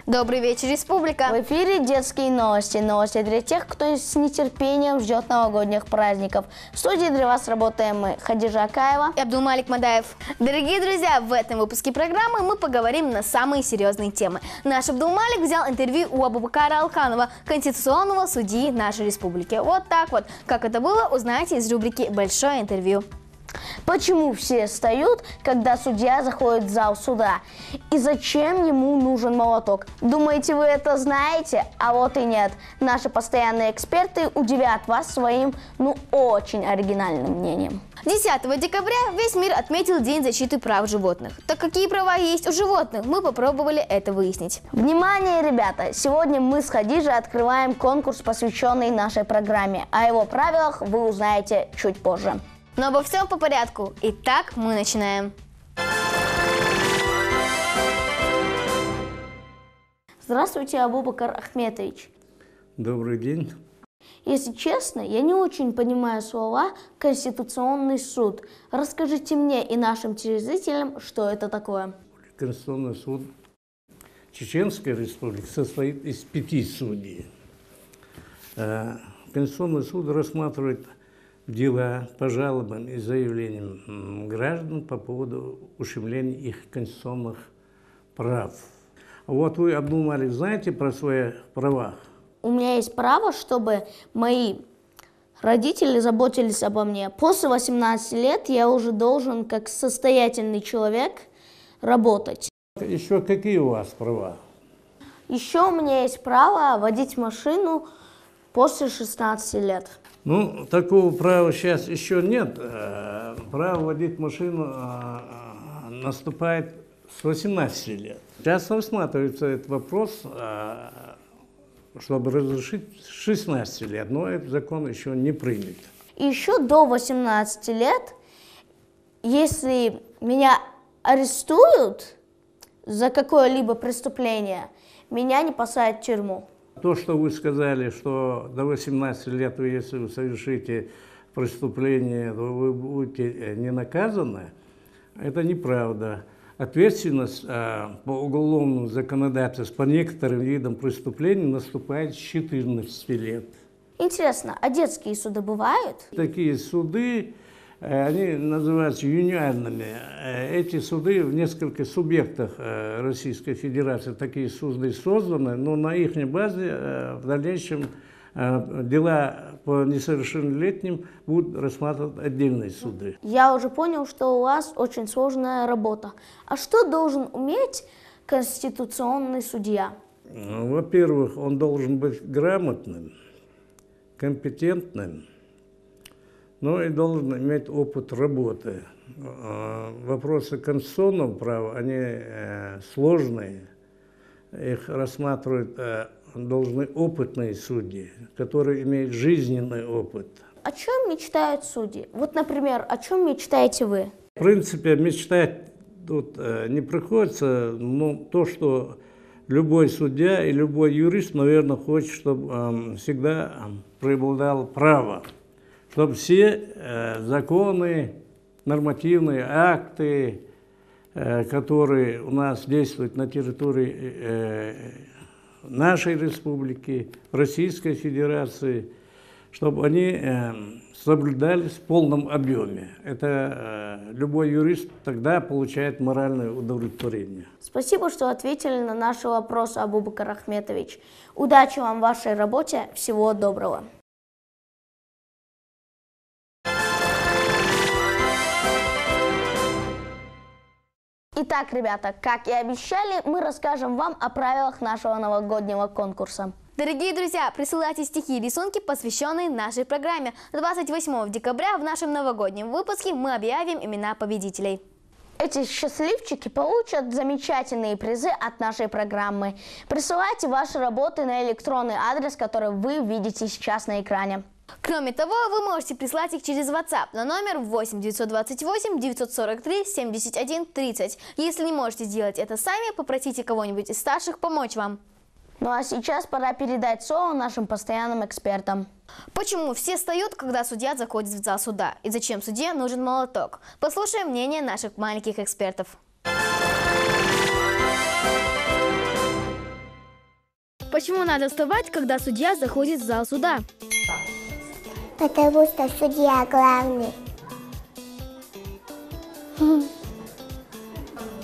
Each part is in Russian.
Добрый вечер, Республика! В эфире детские новости. Новости для тех, кто с нетерпением ждет новогодних праздников. В студии для вас работаем мы, Хадижа Акаева и Абдулмалик Мадаев. Дорогие друзья, в этом выпуске программы мы поговорим на самые серьезные темы. Наш Абдулмалик взял интервью у Абубакара Алканова, конституционного судьи нашей республики. Вот так вот. Как это было, узнаете из рубрики «Большое интервью». Почему все встают, когда судья заходит в зал суда? И зачем ему нужен молоток? Думаете, вы это знаете? А вот и нет. Наши постоянные эксперты удивят вас своим, очень оригинальным мнением. 10 декабря весь мир отметил День защиты прав животных. Так какие права есть у животных? Мы попробовали это выяснить. Внимание, ребята! Сегодня мы с Хадижей открываем конкурс, посвященный нашей программе. О его правилах вы узнаете чуть позже. Но обо всем по порядку. Итак, мы начинаем. Здравствуйте, Абубакар Ахметович. Добрый день. Если честно, я не очень понимаю слова «Конституционный суд». Расскажите мне и нашим телезрителям, что это такое. Конституционный суд Чеченской Республики состоит из 5 судей. Конституционный суд рассматривает дела по жалобам и заявлениям граждан по поводу ущемления их конституционных прав. Вот вы, Абдулмалик, знаете про свои права? У меня есть право, чтобы мои родители заботились обо мне. После 18 лет я уже должен, как состоятельный человек, работать. Еще какие у вас права? Еще у меня есть право водить машину после 16 лет. Такого права сейчас еще нет. Право водить машину наступает с 18 лет. Сейчас рассматривается этот вопрос, чтобы разрешить с 16 лет, но этот закон еще не принят. Еще до 18 лет, если меня арестуют за какое-либо преступление, меня не посадят в тюрьму. То, что вы сказали, что до 18 лет, если вы совершите преступление, то вы будете не наказаны, это неправда. Ответственность по уголовному законодательству по некоторым видам преступлений наступает с 14 лет. Интересно, а детские суды бывают? Такие суды, они называются юниорными. Эти суды в нескольких субъектах Российской Федерации, такие суды созданы, но на их базе в дальнейшем дела по несовершеннолетним будут рассматривать отдельные суды. Я уже понял, что у вас очень сложная работа. А что должен уметь конституционный судья? Во-первых, он должен быть грамотным, компетентным, но и должен иметь опыт работы. Вопросы конституционного права, они сложные, их рассматривают должны опытные судьи, которые имеют жизненный опыт. О чем мечтают судьи? Вот, например, о чем мечтаете вы? В принципе, мечтать тут не приходится, но то, что любой судья и любой юрист, наверное, хочет, чтобы всегда преобладало право, чтобы все законы, нормативные акты, которые у нас действуют на территории нашей республики, Российской Федерации, чтобы они соблюдались в полном объеме. Это любой юрист тогда получает моральное удовлетворение. Спасибо, что ответили на наши вопросы, Абубакар Ахметович. Удачи вам в вашей работе. Всего доброго. Итак, ребята, как и обещали, мы расскажем вам о правилах нашего новогоднего конкурса. Дорогие друзья, присылайте стихи и рисунки, посвященные нашей программе. 28 декабря в нашем новогоднем выпуске мы объявим имена победителей. Эти счастливчики получат замечательные призы от нашей программы. Присылайте ваши работы на электронный адрес, который вы видите сейчас на экране. Кроме того, вы можете прислать их через WhatsApp на номер 8 928 943 71 30. Если не можете сделать это сами, попросите кого-нибудь из старших помочь вам. Ну а сейчас пора передать слово нашим постоянным экспертам. Почему все встают, когда судья заходит в зал суда? И зачем судье нужен молоток? Послушаем мнение наших маленьких экспертов. Почему надо вставать, когда судья заходит в зал суда? Потому что судья главный.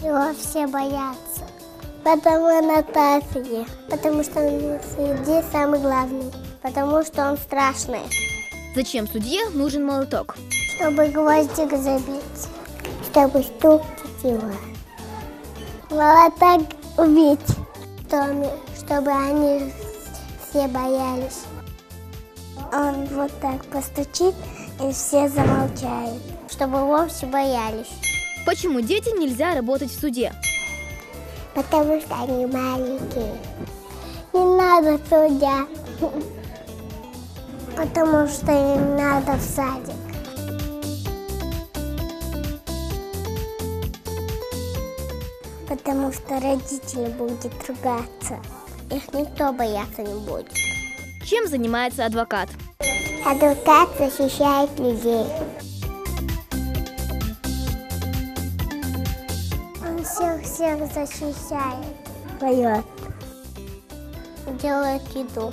Его все боятся. Потому Анастасия. Потому что он судья самый главный. Потому что он страшный. Зачем судье нужен молоток? Чтобы гвоздик забить. Чтобы стукнуть его. Молоток убить. Чтобы они все боялись. Он вот так постучит, и все замолчают. Чтобы его все боялись. Почему детям нельзя работать в суде? Потому что они маленькие. Не надо судья. Потому что им надо в садик. Потому что родители будут ругаться. Их никто бояться не будет. Чем занимается адвокат? Адвокат защищает людей. Он всех защищает. Поет. Делает еду.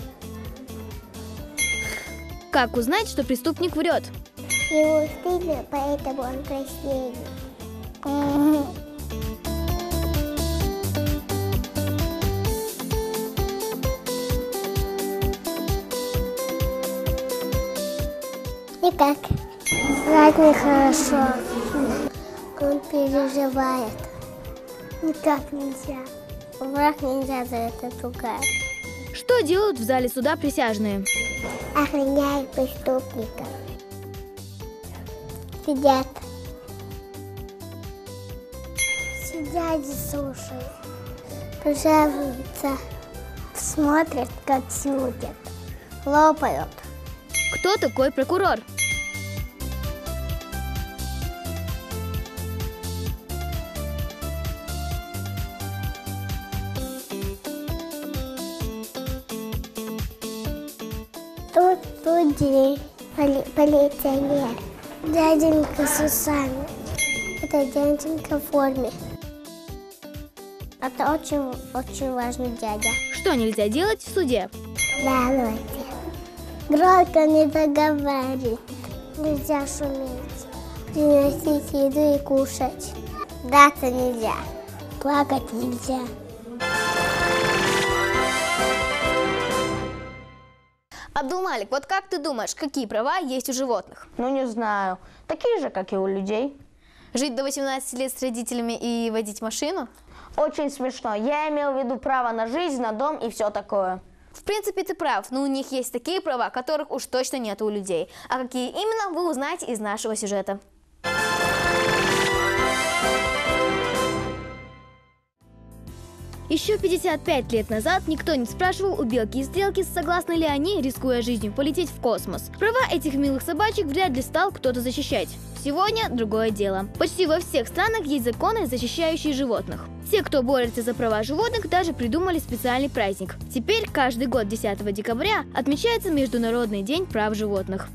Как узнать, что преступник врет? Ему стыдно, поэтому он краснеет. Никак. Врать нехорошо. Он переживает. Никак нельзя. Враг нельзя за это ругать. Что делают в зале суда присяжные? Охраняют преступников. Сидят. Сидят и слушают. Жалуются. Смотрят, как судят. Лопают. Кто такой прокурор? Тут судьи, полиционер. Дяденька с усами. Это дяденька в форме. Это очень важный дядя. Что нельзя делать в суде? Давайте. Громко не заговаривать. Нельзя шуметь. Приносить еду и кушать. Драться нельзя. Плакать нельзя. Абдулмалик, вот как ты думаешь, какие права есть у животных? Ну, не знаю. Такие же, как и у людей. Жить до 18 лет с родителями и водить машину? Очень смешно. Я имел в виду право на жизнь, на дом и все такое. В принципе, ты прав, но у них есть такие права, которых уж точно нет у людей. А какие именно, вы узнаете из нашего сюжета. Еще 55 лет назад никто не спрашивал у белки и стрелки, согласны ли они, рискуя жизнью, полететь в космос. Права этих милых собачек вряд ли стал кто-то защищать. Сегодня другое дело. Почти во всех странах есть законы, защищающие животных. Те, кто борется за права животных, даже придумали специальный праздник. Теперь каждый год 10 декабря отмечается Международный день прав животных.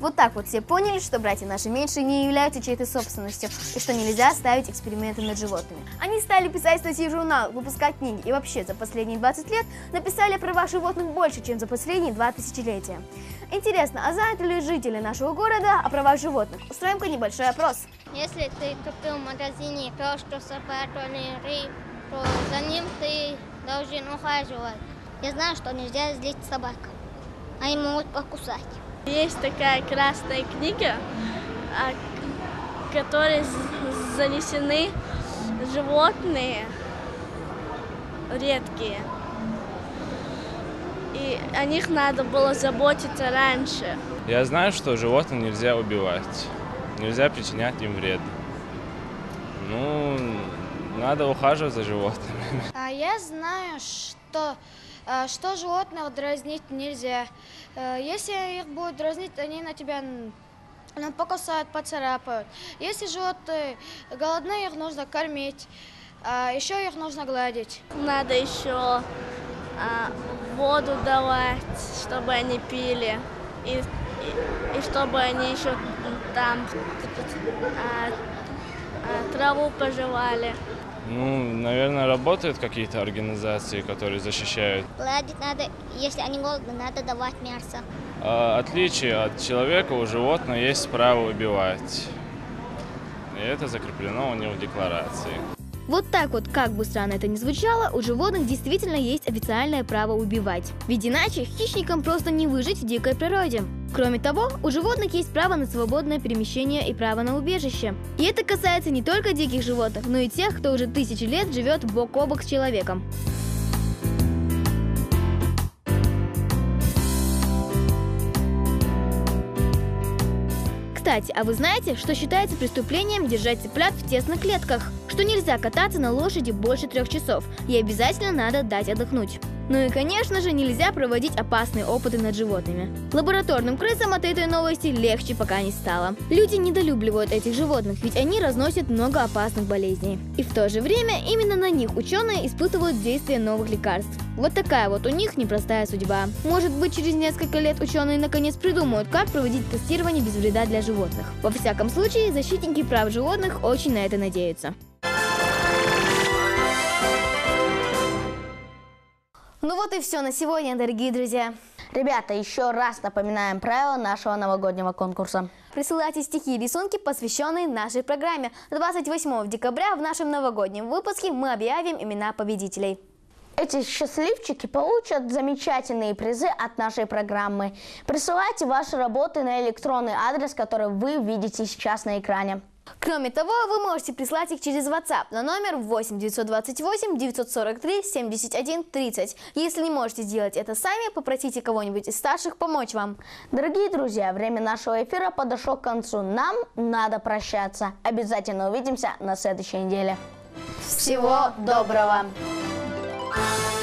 Вот так вот все поняли, что братья наши меньшие не являются чьей-то собственностью и что нельзя ставить эксперименты над животными. Они стали писать статьи в журнал, выпускать книги и вообще за последние 20 лет написали о правах животных больше, чем за последние 2 тысячелетия. Интересно, а знают ли жители нашего города о правах животных? Устроим-ка небольшой опрос. Если ты купил в магазине кошку, собаку или рыбу, то за ним ты должен ухаживать. Я знаю, что нельзя злить собаку, они могут покусать. Есть такая красная книга, в которой занесены животные редкие. И о них надо было заботиться раньше. Я знаю, что животных нельзя убивать, нельзя причинять им вред. Ну, надо ухаживать за животными. Я знаю, что животных дразнить нельзя. Если их будут дразнить, они на тебя покусают, поцарапают. Если животные голодные, их нужно кормить, еще их нужно гладить. Надо еще воду давать, чтобы они пили, и чтобы они еще там траву пожевали. Ну, наверное, работают какие-то организации, которые защищают. Платить надо, если они голодны, надо давать мясо. Отличие от человека, у животных есть право убивать. И это закреплено у него в декларации. Вот так вот, как бы странно это ни звучало, у животных действительно есть официальное право убивать. Ведь иначе хищникам просто не выжить в дикой природе. Кроме того, у животных есть право на свободное перемещение и право на убежище. И это касается не только диких животных, но и тех, кто уже тысячи лет живет бок о бок с человеком. Кстати, а вы знаете, что считается преступлением держать цыплят в тесных клетках? Что нельзя кататься на лошади больше 3 часов, и обязательно надо дать отдохнуть. Ну и, конечно же, нельзя проводить опасные опыты над животными. Лабораторным крысам от этой новости легче пока не стало. Люди недолюбливают этих животных, ведь они разносят много опасных болезней. И в то же время именно на них ученые испытывают действие новых лекарств. Вот такая вот у них непростая судьба. Может быть, через несколько лет ученые наконец придумают, как проводить тестирование без вреда для животных. Во всяком случае, защитники прав животных очень на это надеются. Ну вот и все на сегодня, дорогие друзья. Ребята, еще раз напоминаем правила нашего новогоднего конкурса. Присылайте стихи и рисунки, посвященные нашей программе. 28 декабря в нашем новогоднем выпуске мы объявим имена победителей. Эти счастливчики получат замечательные призы от нашей программы. Присылайте ваши работы на электронный адрес, который вы видите сейчас на экране. Кроме того, вы можете прислать их через WhatsApp на номер 8 928 943 71 30. Если не можете сделать это сами, попросите кого-нибудь из старших помочь вам. Дорогие друзья, время нашего эфира подошло к концу. Нам надо прощаться. Обязательно увидимся на следующей неделе. Всего доброго! Thank you.